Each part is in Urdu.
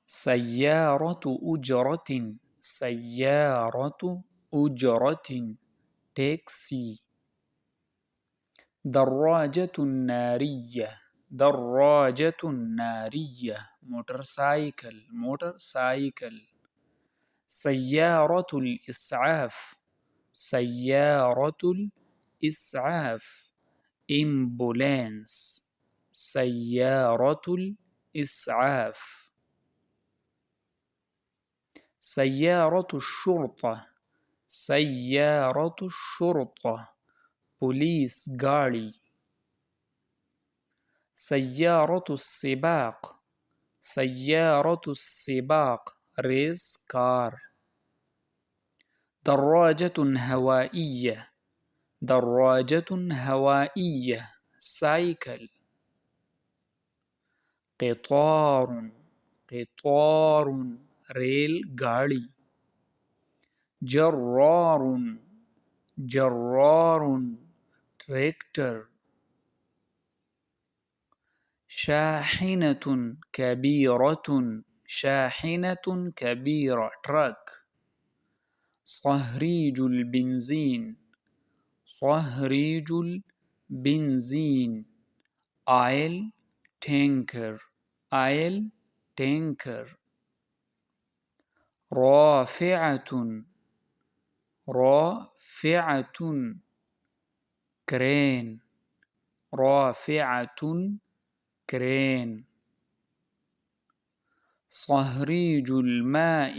سيارة أجرة. سيارة أجرة. taxi. دراجة نارية. دراجة نارية. موتورسايكل. موتورسايكل. سيارة الإسعاف. سيارة الإسعاف. إمبولانس. سيارة الإسعاف. سيارة الشرطة. سيارة الشرطة. بوليس گاڑی. سيارة السباق. سيارة السباق. Race car. دراجة هوائية. دراجة هوائية. سايكل. قطار. قطار. ریل گاڑی. جرار. جرار. ٹریکٹر. شاحنة كبيرة. شاحنة كبيرة. تراك. صهريج البنزين. صهريج البنزين. Oil tanker. Oil tanker. رافعة. رافعة. كرين. رافعة. كرين. صهريج الماء.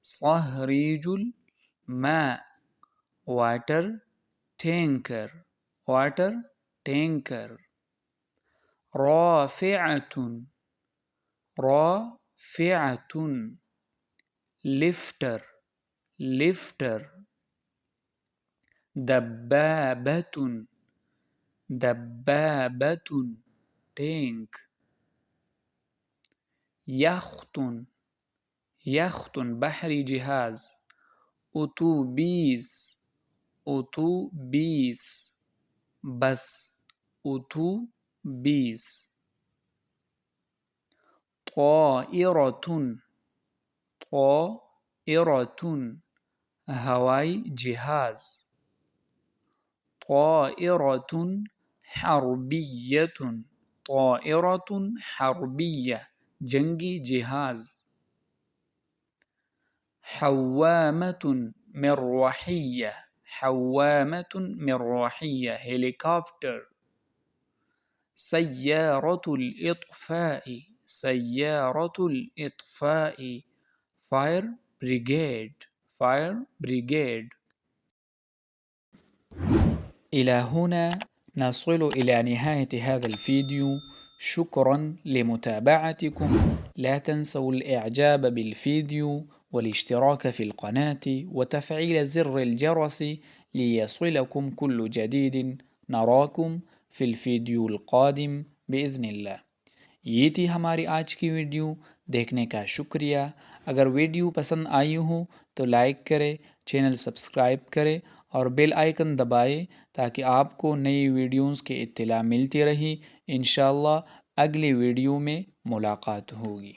صهريج الماء. Water tanker. Water tanker. رافعة. رافعة. لفٹر. لفٹر. دبابة. دبابة. ٹینک. یخت. یخت. بحری جہاز. اتوبیس. اتوبیس. بس. اتوبیس. طائرة. طائرة. ہوائی جہاز. طائرة حربية. طائرة حربية. جنگی جہاز. حوامة مروحية. حوامة مروحية. هليكوبتر. سيارة الإطفاء. سيارة الإطفاء. فاير بريغيد. فاير بريغيد. إلى هنا نصل إلى نهاية هذا الفيديو. شكرا لمتابعتكم. لا تنسوا الإعجاب بالفيديو والاشتراك في القناة وتفعيل زر الجرس ليصلكم كل جديد. نراكم في الفيديو القادم بإذن اللہ. یہ تھی ہماری آج کی ویڈیو. دیکھنے کا شکریہ. اگر ویڈیو پسند آئی ہو تو لائک کرے، چینل سبسکرائب کرے اور بیل آئیکن دبائے تاکہ آپ کو نئی ویڈیوز کی اطلاع ملتی رہی. انشاءاللہ اگلی ویڈیو میں ملاقات ہوگی.